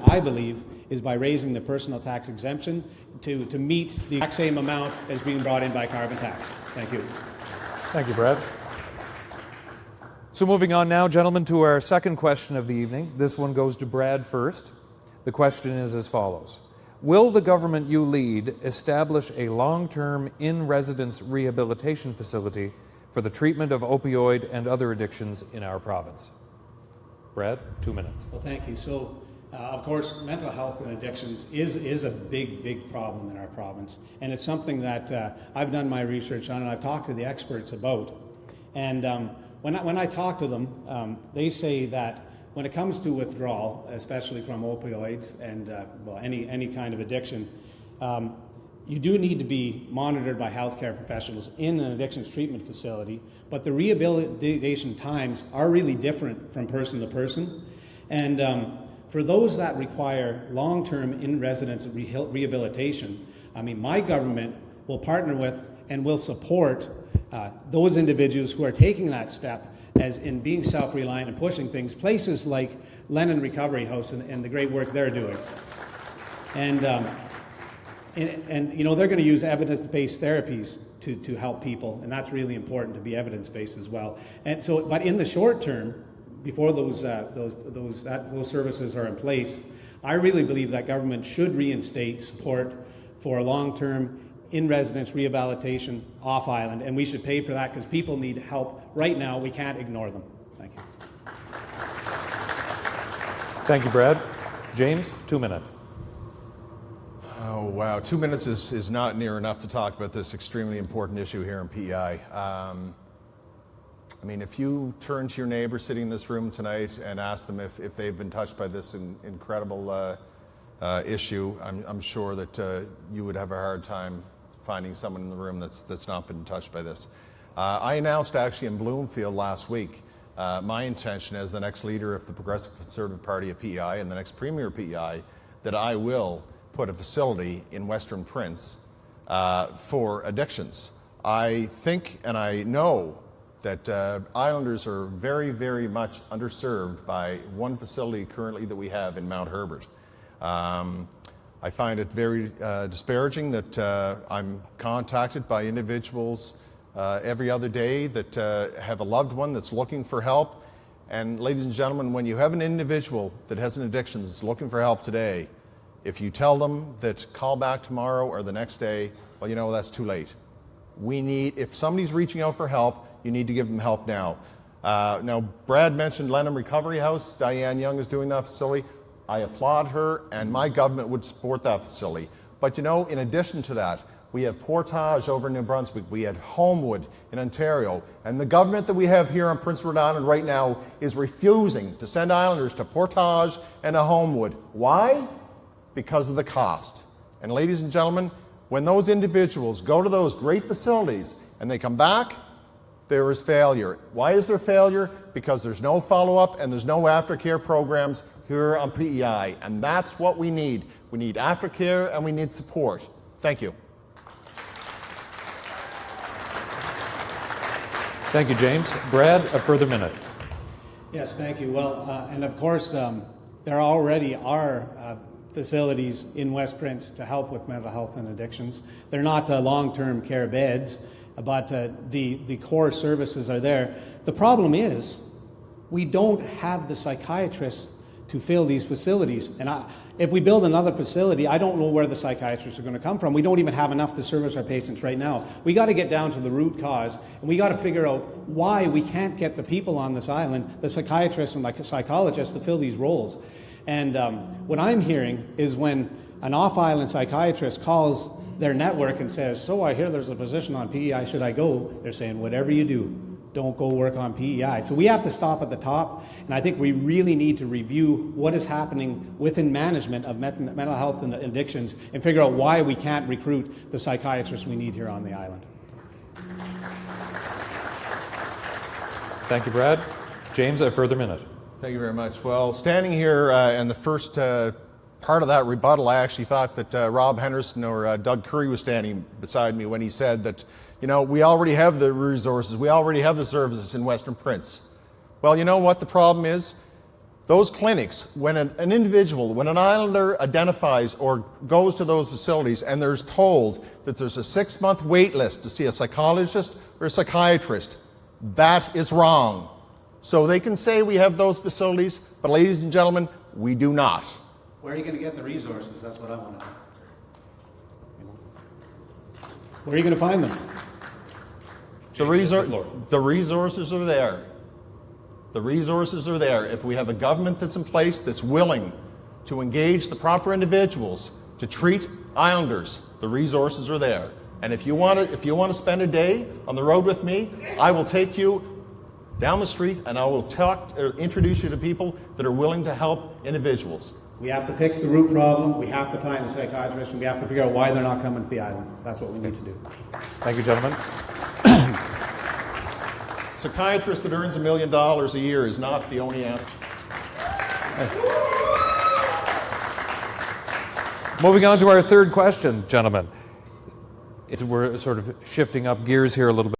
I believe, is by raising the personal tax exemption to meet the exact same amount as being brought in by carbon tax. Thank you. Thank you, Brad. So moving on now, gentlemen, to our second question of the evening. This one goes to Brad first. The question is as follows. Will the government you lead establish a long-term in-residence rehabilitation facility for the treatment of opioid and other addictions in our province? Brad, 2 minutes. Well, thank you. So, of course, mental health and addictions is a big problem in our province. And it's something that I've done my research on and I've talked to the experts about. And when I talk to them, they say that when it comes to withdrawal, especially from opioids and well, any kind of addiction, you do need to be monitored by healthcare professionals in an addictions treatment facility, but the rehabilitation times are really different from person to person. And for those that require long-term in-residence rehabilitation, I mean, my government will partner with and will support those individuals who are taking that step as in being self-reliant and pushing things, places like Lennon Recovery House and the great work they're doing. And you know, they're going to use evidence-based therapies to help people, and that's really important to be evidence-based as well. And so, but in the short term, before those services are in place, I really believe that government should reinstate support for long-term in-residence rehabilitation off-island, and we should pay for that because people need help right now. We can't ignore them. Thank you. Thank you, Brad. James, 2 minutes. Oh, wow. 2 minutes is not near enough to talk about this extremely important issue here in PEI. I mean, if you turn to your neighbor sitting in this room tonight and ask them if they've been touched by this incredible issue, I'm sure that you would have a hard time finding someone in the room that's not been touched by this. I announced actually in Bloomfield last week my intention as the next leader of the Progressive Conservative Party of PEI and the next Premier of PEI that I will put a facility in Western Prince for addictions. I think and I know that Islanders are very, very much underserved by one facility currently that we have in Mount Herbert. I find it very disparaging that I'm contacted by individuals every other day that have a loved one that's looking for help. And ladies and gentlemen, when you have an individual that has an addiction that's looking for help today, if you tell them that call back tomorrow or the next day, well, you know, that's too late. If somebody's reaching out for help, you need to give them help now. Now, Brad mentioned Lennon Recovery House. Diane Young is doing that facility. I applaud her, and my government would support that facility. But you know, in addition to that, we have Portage over in New Brunswick, we had Homewood in Ontario, and the government that we have here on Prince Edward Island right now is refusing to send Islanders to Portage and to Homewood. Why? Because of the cost. And ladies and gentlemen, when those individuals go to those great facilities and they come back, there is failure. Why is there failure? Because there's no follow-up and there's no aftercare programs here on PEI, and that's what we need. We need aftercare and we need support. Thank you. Thank you, James. Brad, a further minute. Yes, thank you. Well, and of course, there already are facilities in West Prince to help with mental health and addictions. They're not long-term care beds, but the core services are there. The problem is we don't have the psychiatrists to fill these facilities. And if we build another facility, I don't know where the psychiatrists are going to come from. We don't even have enough to service our patients right now. We got to get down to the root cause, and we got to figure out why we can't get the people on this island, the psychiatrists and the psychologists, to fill these roles. And what I'm hearing is when an off-island psychiatrist calls their network and says, so I hear there's a position on PEI, should I go? They're saying, whatever you do, don't go work on PEI. So we have to stop at the top, and I think we really need to review what is happening within management of mental health and addictions and figure out why we can't recruit the psychiatrists we need here on the island. Thank you, Brad. James, a further minute. Thank you very much. Well, standing here in the first part of that rebuttal, I actually thought that Rob Henderson or Doug Curry was standing beside me when he said that, you know, we already have the resources, we already have the services in Western Prince. Well, you know what the problem is? those clinics, when an individual, when an islander identifies or goes to those facilities and there's told that there's a 6-month wait list to see a psychologist or a psychiatrist, that is wrong. So they can say we have those facilities, but ladies and gentlemen, we do not. Where are you going to get the resources? That's what I want to know. Where are you going to find them? The resources are there. The resources are there. If we have a government that's in place that's willing to engage the proper individuals to treat islanders, the resources are there. And if you want to spend a day on the road with me, I will take you down the street and I will introduce you to people that are willing to help individuals. We have to fix the root problem. We have to find a psychiatrist, and we have to figure out why they're not coming to the island. That's what we need to do. Thank you, gentlemen. Psychiatrist that earns $1 million a year is not the only answer. Moving on to our third question, gentlemen. We're sort of shifting up gears here a little bit.